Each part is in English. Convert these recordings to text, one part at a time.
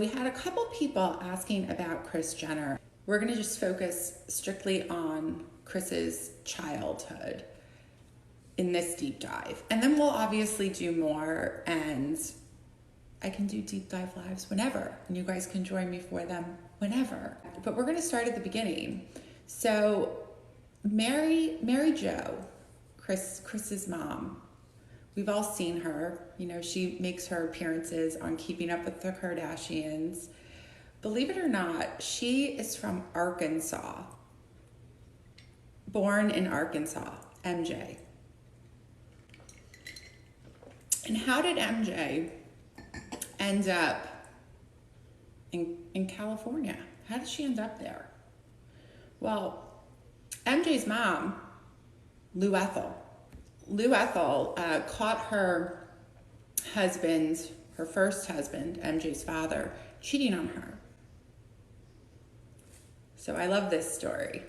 We had a couple people asking about Kris Jenner. We're going to just focus strictly on Kris's childhood in this deep dive. And then we'll obviously do more, and I can do deep dive lives whenever, and you guys can join me for them whenever. But we're going to start at the beginning. So Mary Jo, Kris's mom, we've all seen her. You know, she makes her appearances on Keeping Up with the Kardashians. Believe it or not, she is from Arkansas. Born in Arkansas, MJ. And how did MJ end up in California? How did she end up there? Well, MJ's mom, Lou Ethel, caught her husband, her first husband, MJ's father, cheating on her. So I love this story.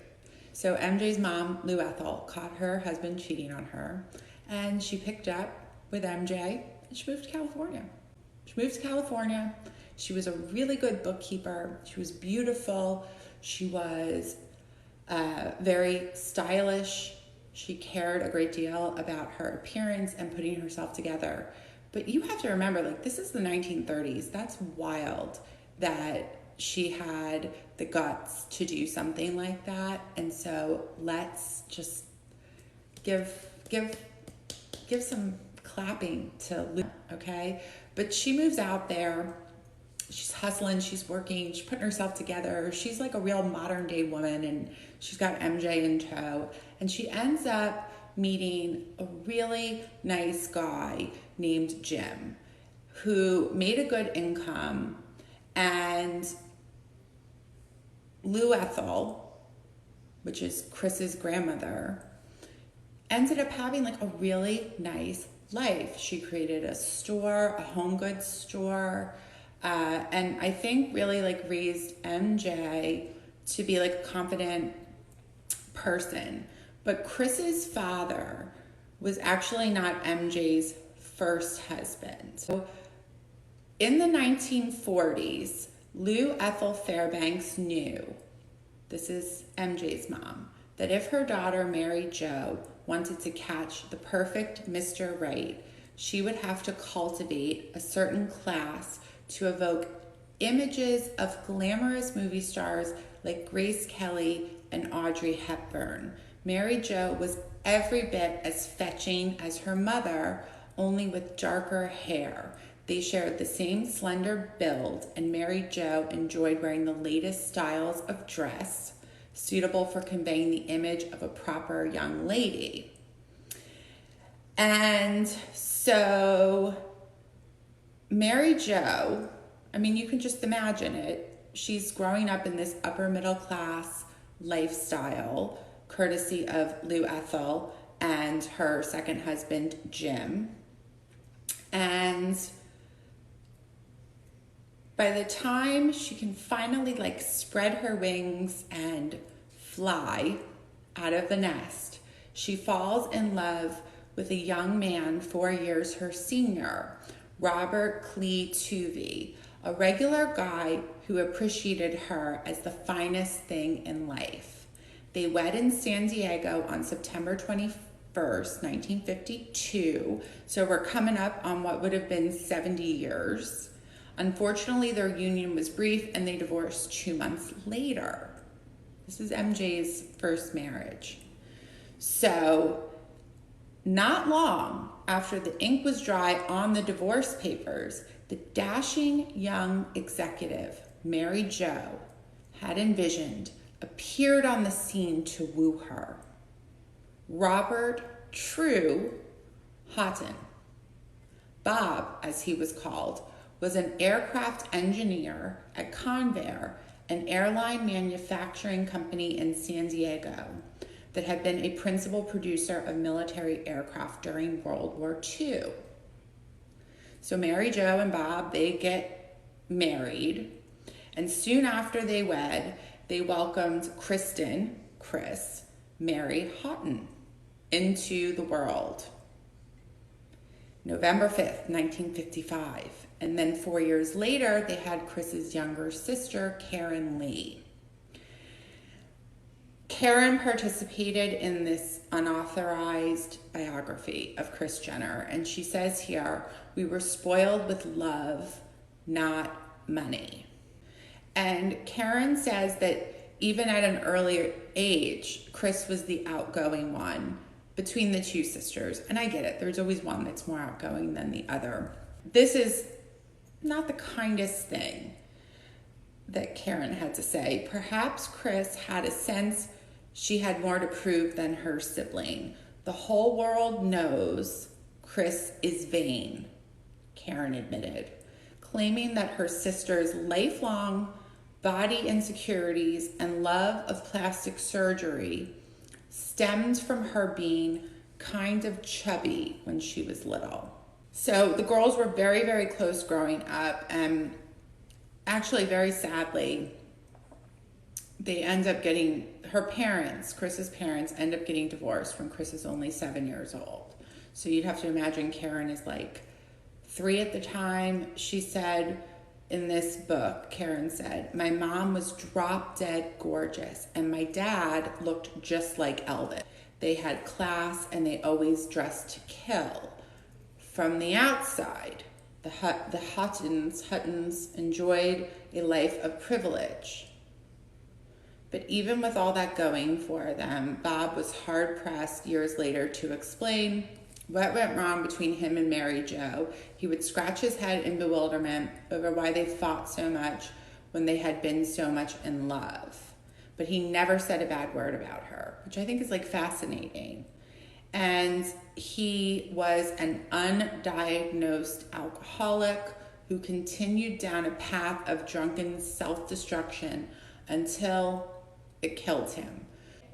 So MJ's mom, Lou Ethel, caught her husband cheating on her, and she picked up with MJ and she moved to California. She was a really good bookkeeper. She was beautiful. She was very stylish. She cared a great deal about her appearance and putting herself together. But you have to remember, like, this is the 1930s. That's wild that she had the guts to do something like that. And so let's just give some clapping to Lou, okay? But she moves out there. She's hustling, she's working, she's putting herself together. She's like a real modern day woman, and she's got MJ in tow. And she ends up meeting a really nice guy named Jim, who made a good income. And Lou Ethel, which is Kris's grandmother, ended up having like a really nice life. She created a store, a home goods store, and I think really like raised MJ to be like a confident person. But Kris's father was actually not MJ's first husband. So in the 1940s, Lou Ethel Fairbanks knew, this is MJ's mom, that if her daughter Mary Jo wanted to catch the perfect Mr. Right, she would have to cultivate a certain class to evoke images of glamorous movie stars like Grace Kelly and Audrey Hepburn. Mary Jo was every bit as fetching as her mother, only with darker hair. They shared the same slender build, and Mary Jo enjoyed wearing the latest styles of dress, suitable for conveying the image of a proper young lady. And so Mary Jo, I mean, you can just imagine it. She's growing up in this upper middle class lifestyle, courtesy of Lou Ethel and her second husband, Jim. And by the time she can finally like spread her wings and fly out of the nest, she falls in love with a young man 4 years her senior, Robert Clee Tuvey, a regular guy who appreciated her as the finest thing in life. They wed in San Diego on September 21st, 1952. So we're coming up on what would have been 70 years. Unfortunately, their union was brief and they divorced 2 months later. This is MJ's first marriage. So not long after the ink was dry on the divorce papers, the dashing young executive, Mary Jo, had envisioned, appeared on the scene to woo her. Robert True Houghton, Bob as he was called, was an aircraft engineer at Convair, an airline manufacturing company in San Diego that had been a principal producer of military aircraft during World War II. So Mary Jo and Bob, they get married, and soon after they wed, they welcomed Kris, Mary Houghton, into the world. November 5th, 1955. And then 4 years later, they had Kris's younger sister, Karen Lee. Karen participated in this unauthorized biography of Kris Jenner, and she says here, "We were spoiled with love, not money." And Karen says that even at an earlier age, Kris was the outgoing one between the two sisters. And I get it, there's always one that's more outgoing than the other. This is not the kindest thing that Karen had to say. Perhaps Kris had a sense she had more to prove than her sibling. "The whole world knows Kris is vain," Karen admitted, claiming that her sister's lifelong body insecurities and love of plastic surgery stemmed from her being kind of chubby when she was little. So the girls were very, very close growing up, and actually, very sadly, they end up getting, Kris's parents end up getting divorced when Kris is only 7 years old. So you'd have to imagine Karen is like 3 at the time. She said in this book, Karen said, "My mom was drop dead gorgeous, and my dad looked just like Elvis. They had class, and they always dressed to kill. From the outside, the Huttons enjoyed a life of privilege. But even with all that going for them, Bob was hard-pressed years later to explain what went wrong between him and Mary Jo. He would scratch his head in bewilderment over why they fought so much when they had been so much in love. But he never said a bad word about her," which I think is like fascinating. And he was an undiagnosed alcoholic who continued down a path of drunken self-destruction until it killed him.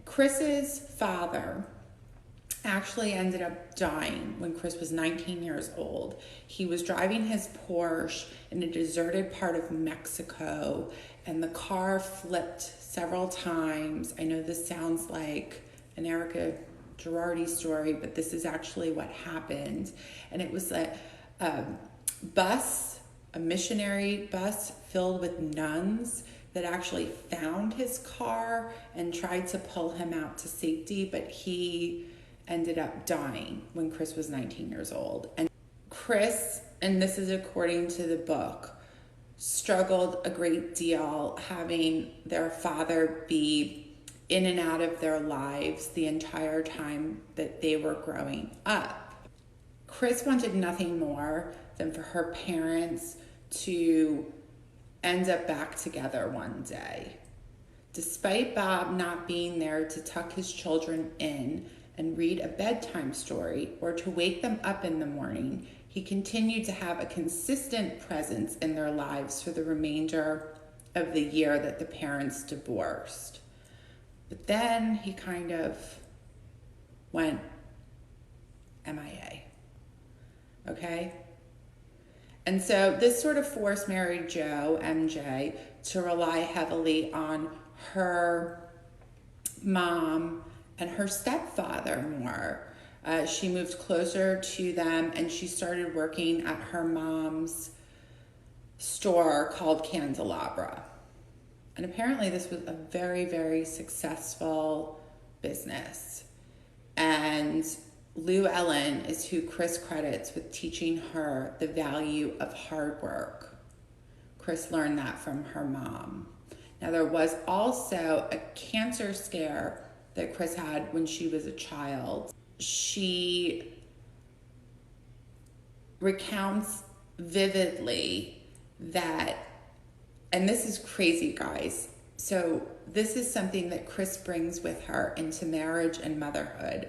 Kris's father actually ended up dying when Kris was 19 years old. He was driving his Porsche in a deserted part of Mexico, and the car flipped several times. I know this sounds like an Erica Girardi story, but this is actually what happened. And it was a bus, a missionary bus filled with nuns that actually found his car and tried to pull him out to safety, but he ended up dying when Kris was 19 years old. And Kris, and this is according to the book, struggled a great deal having their father be in and out of their lives the entire time that they were growing up. Kris wanted nothing more than for her parents to end up back together one day. Despite Bob not being there to tuck his children in and read a bedtime story or to wake them up in the morning, he continued to have a consistent presence in their lives for the remainder of the year that the parents divorced. But then he kind of went MIA. Okay? And so this sort of forced Mary Jo, MJ, to rely heavily on her mom and her stepfather more. She moved closer to them, and she started working at her mom's store called Candelabra. And apparently this was a very, very successful business. And Lou Ellen is who Kris credits with teaching her the value of hard work. Kris learned that from her mom. Now, there was also a cancer scare that Kris had when she was a child. She recounts vividly that, and this is crazy, guys. So this is something that Kris brings with her into marriage and motherhood.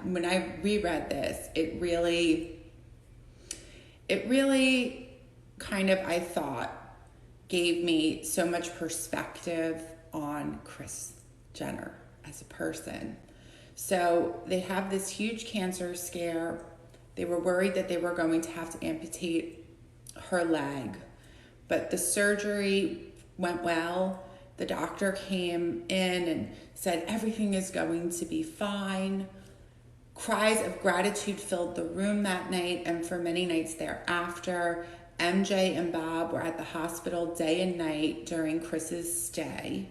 When I reread this, it really kind of, I thought, gave me so much perspective on Kris Jenner as a person. So they have this huge cancer scare. They were worried that they were going to have to amputate her leg, but the surgery went well. The doctor came in and said everything is going to be fine. Cries of gratitude filled the room that night, and for many nights thereafter. MJ and Bob were at the hospital day and night during Kris's stay.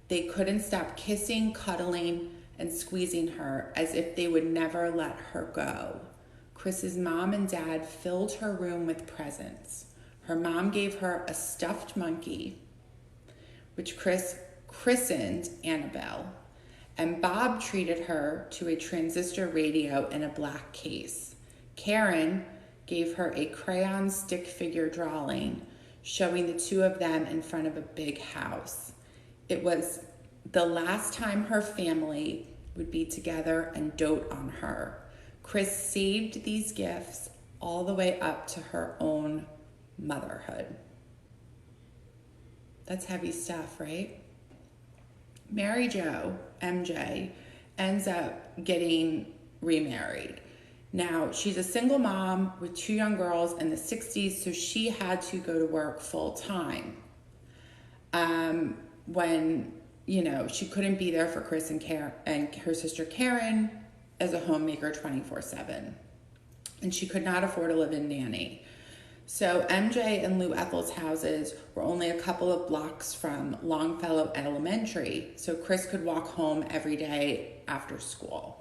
They couldn't stop kissing, cuddling, and squeezing her as if they would never let her go. Kris's mom and dad filled her room with presents. Her mom gave her a stuffed monkey, which Kris christened Annabelle, and Bob treated her to a transistor radio in a black case. Karen gave her a crayon stick figure drawing showing the two of them in front of a big house. It was the last time her family would be together and dote on her. Kris saved these gifts all the way up to her own motherhood. That's heavy stuff, right? Mary Jo, MJ, ends up getting remarried. Now, she's a single mom with 2 young girls in the 60s, so she had to go to work full time. When, she couldn't be there for Kris and her sister Karen as a homemaker 24/7. And she could not afford a live-in nanny. So MJ and Lou Ethel's houses were only a couple of blocks from Longfellow Elementary, so Kris could walk home every day after school.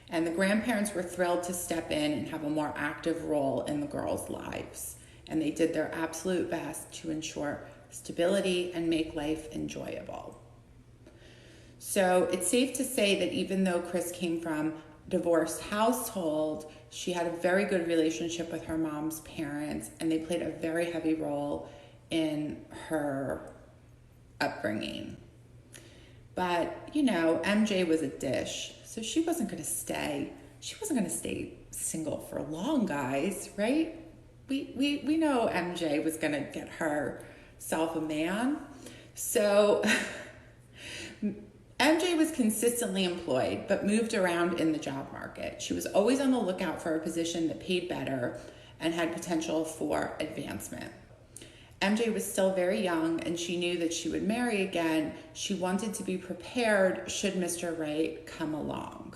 And the grandparents were thrilled to step in and have a more active role in the girls' lives. And they did their absolute best to ensure stability and make life enjoyable. So it's safe to say that even though Kris came from a divorced household, she had a very good relationship with her mom's parents, and they played a very heavy role in her upbringing. But, MJ was a dish. So she wasn't going to stay. She wasn't going to stay single for long, guys, right? We know MJ was going to get herself a man. So MJ was consistently employed, but moved around in the job market. She was always on the lookout for a position that paid better and had potential for advancement. MJ was still very young, and she knew that she would marry again. She wanted to be prepared should Mr. Right come along.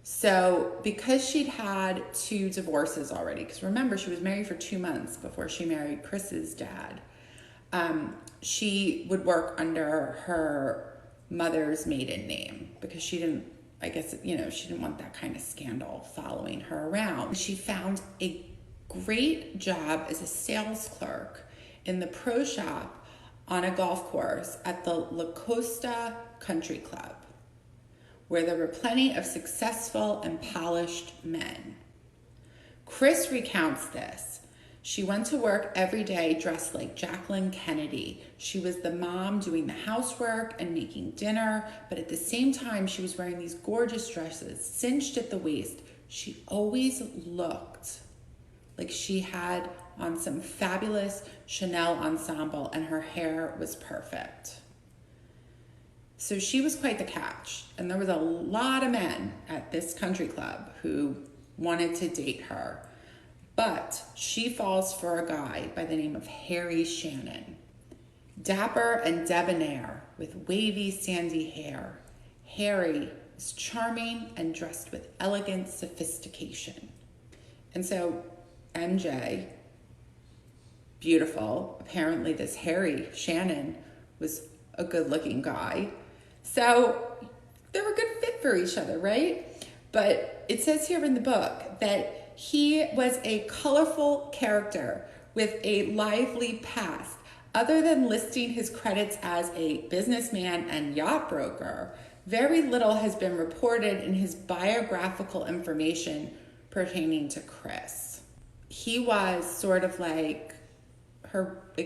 So because she'd had 2 divorces already, because remember, she was married for 2 months before she married Kris's dad, she would work under her mother's maiden name because she didn't want that kind of scandal following her around. She found a great job as a sales clerk in the pro shop on a golf course at the La Costa Country Club, where there were plenty of successful and polished men. Kris recounts this. She went to work every day dressed like Jacqueline Kennedy. She was the mom doing the housework and making dinner, but at the same time, she was wearing these gorgeous dresses, cinched at the waist. She always looked like she had on some fabulous Chanel ensemble, and her hair was perfect. So she was quite the catch, and there was a lot of men at this country club who wanted to date her. But she falls for a guy by the name of Harry Shannon. Dapper and debonair with wavy sandy hair, Harry is charming and dressed with elegant sophistication. And so MJ, beautiful. Apparently this Harry Shannon was a good-looking guy. So they were a good fit for each other, right? But it says here in the book that he was a colorful character with a lively past. Other than listing his credits as a businessman and yacht broker, very little has been reported in his biographical information pertaining to Kris. He was sort of like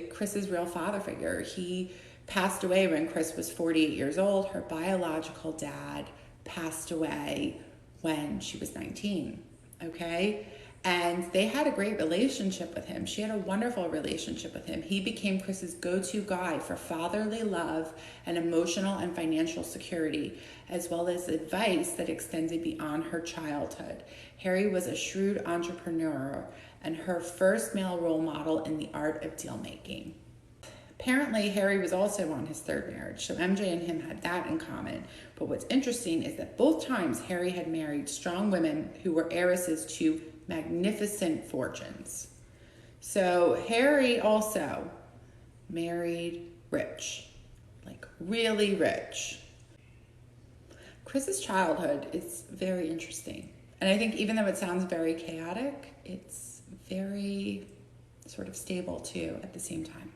Kris's real father figure. He passed away when Kris was 48 years old. Her biological dad passed away when she was 19, okay? And they had a great relationship with him. She had a wonderful relationship with him. He became Kris's go-to guy for fatherly love and emotional and financial security, as well as advice that extended beyond her childhood. Harry was a shrewd entrepreneur and her first male role model in the art of deal making. Apparently, Harry was also on his third marriage, so MJ and him had that in common. But what's interesting is that both times Harry had married strong women who were heiresses to magnificent fortunes. So Harry also married rich, like really rich. Kris's childhood is very interesting. And I think even though it sounds very chaotic, it's very sort of stable too at the same time.